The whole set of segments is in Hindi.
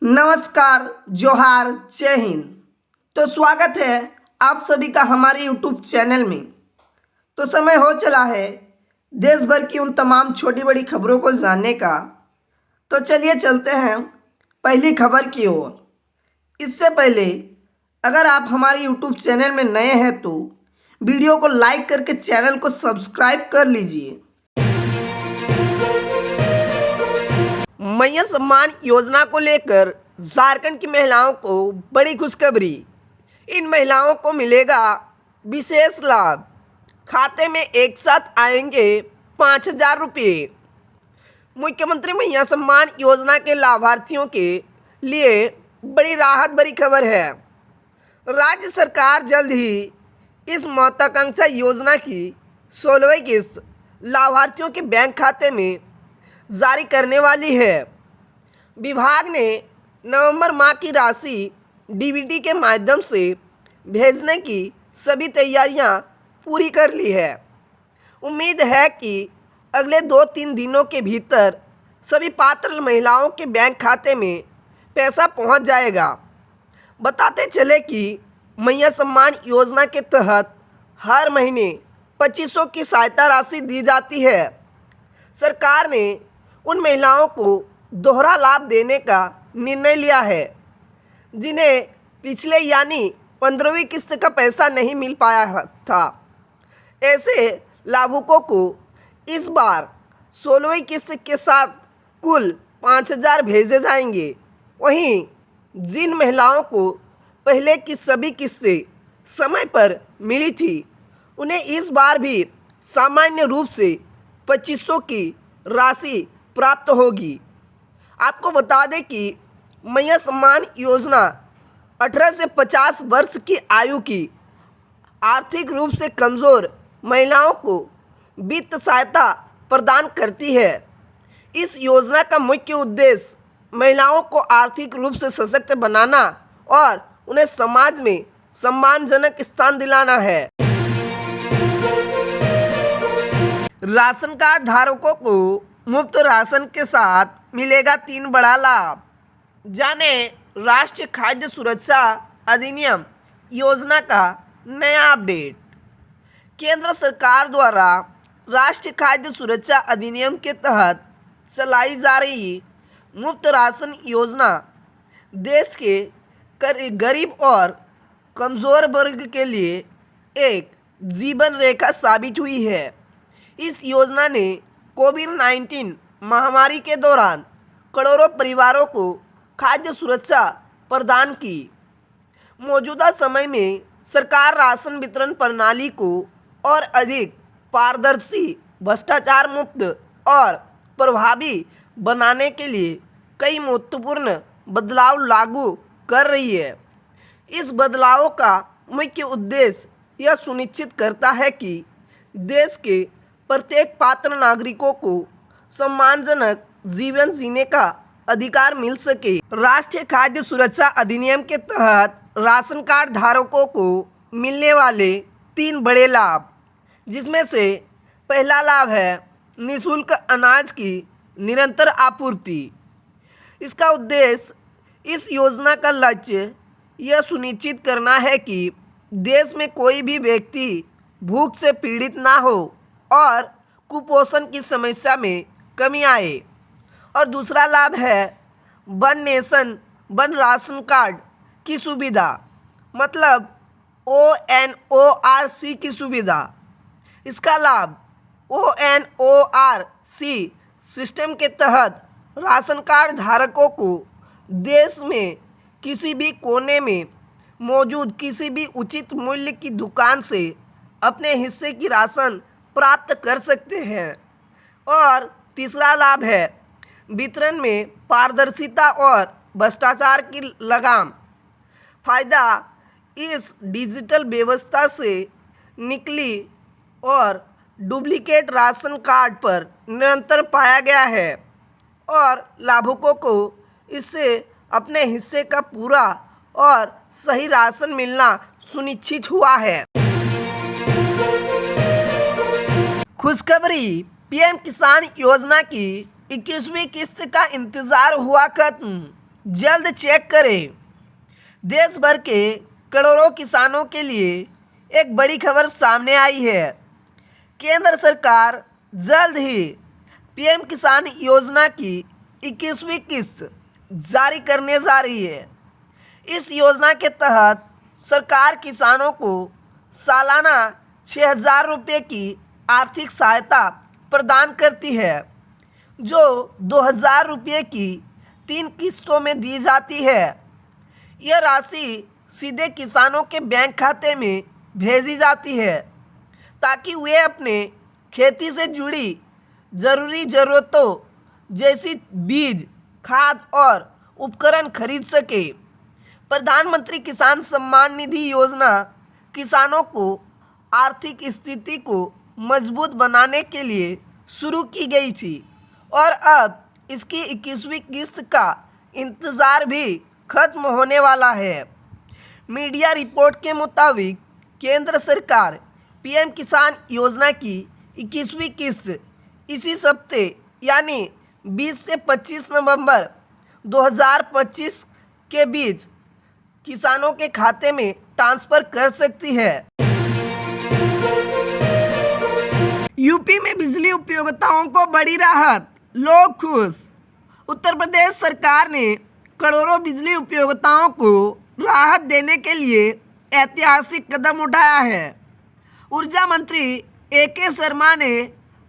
नमस्कार, जोहार, जय हिंद। तो स्वागत है आप सभी का हमारे यूट्यूब चैनल में। तो समय हो चला है देश भर की उन तमाम छोटी बड़ी खबरों को जानने का। तो चलिए चलते हैं पहली खबर की ओर। इससे पहले अगर आप हमारे यूट्यूब चैनल में नए हैं तो वीडियो को लाइक करके चैनल को सब्सक्राइब कर लीजिए। मैया सम्मान योजना को लेकर झारखंड की महिलाओं को बड़ी खुशखबरी। इन महिलाओं को मिलेगा विशेष लाभ। खाते में एक साथ आएंगे 5,000 रुपये। मुख्यमंत्री मैया सम्मान योजना के लाभार्थियों के लिए बड़ी राहत भरी खबर है। राज्य सरकार जल्द ही इस महत्वाकांक्षा योजना की 16वीं किस्त लाभार्थियों के बैंक खाते में जारी करने वाली है। विभाग ने नवंबर माह की राशि डीबीटी के माध्यम से भेजने की सभी तैयारियां पूरी कर ली है। उम्मीद है कि अगले 2-3 दिनों के भीतर सभी पात्र महिलाओं के बैंक खाते में पैसा पहुंच जाएगा। बताते चले कि मैया सम्मान योजना के तहत हर महीने 2500 की सहायता राशि दी जाती है। सरकार ने उन महिलाओं को दोहरा लाभ देने का निर्णय लिया है जिन्हें पिछले यानी 15वीं किस्त का पैसा नहीं मिल पाया था। ऐसे लाभुकों को इस बार 16वीं किस्त के साथ कुल 5,000 भेजे जाएंगे। वहीं जिन महिलाओं को पहले की सभी किस्तें समय पर मिली थी उन्हें इस बार भी सामान्य रूप से 2500 की राशि प्राप्त होगी। आपको बता दें कि मैया सम्मान योजना 18 से 50 वर्ष की आयु की आर्थिक रूप से कमज़ोर महिलाओं को वित्त सहायता प्रदान करती है। इस योजना का मुख्य उद्देश्य महिलाओं को आर्थिक रूप से सशक्त बनाना और उन्हें समाज में सम्मानजनक स्थान दिलाना है। राशन कार्ड धारकों को मुफ्त राशन के साथ मिलेगा 3 बड़ा लाभ। जाने राष्ट्रीय खाद्य सुरक्षा अधिनियम योजना का नया अपडेट। केंद्र सरकार द्वारा राष्ट्रीय खाद्य सुरक्षा अधिनियम के तहत चलाई जा रही मुफ्त राशन योजना देश के गरीब और कमज़ोर वर्ग के लिए एक जीवन रेखा साबित हुई है। इस योजना ने कोविड-19 महामारी के दौरान करोड़ों परिवारों को खाद्य सुरक्षा प्रदान की। मौजूदा समय में सरकार राशन वितरण प्रणाली को और अधिक पारदर्शी, भ्रष्टाचार मुक्त और प्रभावी बनाने के लिए कई महत्वपूर्ण बदलाव लागू कर रही है। इस बदलाव का मुख्य उद्देश्य यह सुनिश्चित करता है कि देश के प्रत्येक पात्र नागरिकों को सम्मानजनक जीवन जीने का अधिकार मिल सके। राष्ट्रीय खाद्य सुरक्षा अधिनियम के तहत राशन कार्ड धारकों को मिलने वाले 3 बड़े लाभ, जिसमें से पहला लाभ है निःशुल्क अनाज की निरंतर आपूर्ति। इसका उद्देश्य इस योजना का लक्ष्य यह सुनिश्चित करना है कि देश में कोई भी व्यक्ति भूख से पीड़ित ना हो और कुपोषण की समस्या में कमी आए। और दूसरा लाभ है one nation one ration card की सुविधा, मतलब ONORC की सुविधा। इसका लाभ ONORC सिस्टम के तहत राशन कार्ड धारकों को देश में किसी भी कोने में मौजूद किसी भी उचित मूल्य की दुकान से अपने हिस्से की राशन प्राप्त कर सकते हैं। और तीसरा लाभ है वितरण में पारदर्शिता और भ्रष्टाचार की लगाम। फायदा इस डिजिटल व्यवस्था से निकली और डुप्लीकेट राशन कार्ड पर निरंतर पाया गया है और लाभुकों को इससे अपने हिस्से का पूरा और सही राशन मिलना सुनिश्चित हुआ है। खुशखबरी, पीएम किसान योजना की 21वीं किस्त का इंतजार हुआ खत्म। जल्द चेक करें। देश भर के करोड़ों किसानों के लिए एक बड़ी खबर सामने आई है। केंद्र सरकार जल्द ही पीएम किसान योजना की 21वीं किस्त जारी करने जा रही है। इस योजना के तहत सरकार किसानों को सालाना 6,000 रुपये की आर्थिक सहायता प्रदान करती है, जो 2,000 रुपये की 3 किस्तों में दी जाती है। यह राशि सीधे किसानों के बैंक खाते में भेजी जाती है ताकि वे अपने खेती से जुड़ी ज़रूरी ज़रूरतों जैसी बीज, खाद और उपकरण खरीद सके। प्रधानमंत्री किसान सम्मान निधि योजना किसानों को आर्थिक स्थिति को मजबूत बनाने के लिए शुरू की गई थी और अब इसकी 21वीं किस्त का इंतज़ार भी खत्म होने वाला है। मीडिया रिपोर्ट के मुताबिक केंद्र सरकार पीएम किसान योजना की 21वीं किस्त इसी हफ्ते यानी 20 से 25 नवंबर 2025 के बीच किसानों के खाते में ट्रांसफ़र कर सकती है। यूपी में बिजली उपभोक्ताओं को बड़ी राहत, लोग खुश। उत्तर प्रदेश सरकार ने करोड़ों बिजली उपभोक्ताओं को राहत देने के लिए ऐतिहासिक कदम उठाया है। ऊर्जा मंत्री ए.के. शर्मा ने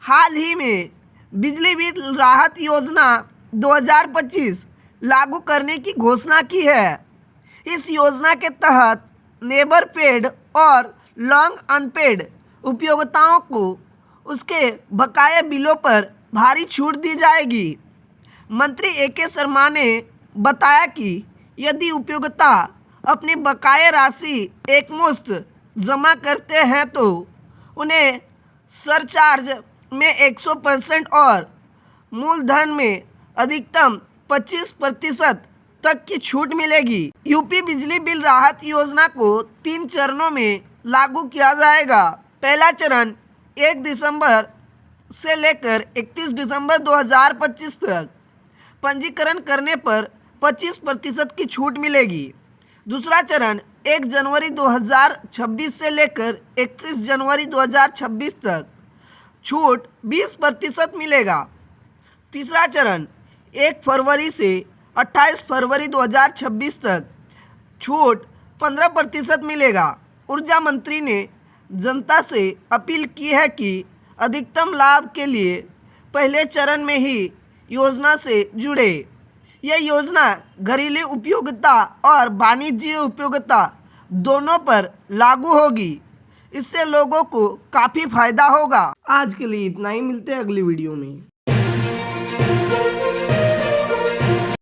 हाल ही में बिजली बिल राहत योजना 2025 लागू करने की घोषणा की है। इस योजना के तहत नेबर पेड और लॉन्ग अनपेड उपभोक्ताओं को उसके बकाया बिलों पर भारी छूट दी जाएगी। मंत्री ए.के. शर्मा ने बताया कि यदि उपभोक्ता अपनी बकाया राशि एकमुश्त जमा करते हैं तो उन्हें सरचार्ज में 100% और मूलधन में अधिकतम 25% तक की छूट मिलेगी। यूपी बिजली बिल राहत योजना को 3 चरणों में लागू किया जाएगा। पहला चरण 1 दिसंबर से लेकर 31 दिसंबर 2025 तक पंजीकरण करने पर 25% की छूट मिलेगी। दूसरा चरण 1 जनवरी 2026 से लेकर 31 जनवरी 2026 तक छूट 20% मिलेगा। तीसरा चरण 1 फरवरी से 28 फरवरी 2026 तक छूट 15% मिलेगा। ऊर्जा मंत्री ने जनता से अपील की है कि अधिकतम लाभ के लिए पहले चरण में ही योजना से जुड़े। यह योजना घरेलू उपयोगिता और वाणिज्यिक उपयोगिता दोनों पर लागू होगी। इससे लोगों को काफ़ी फायदा होगा। आज के लिए इतना ही, मिलते हैं अगली वीडियो में।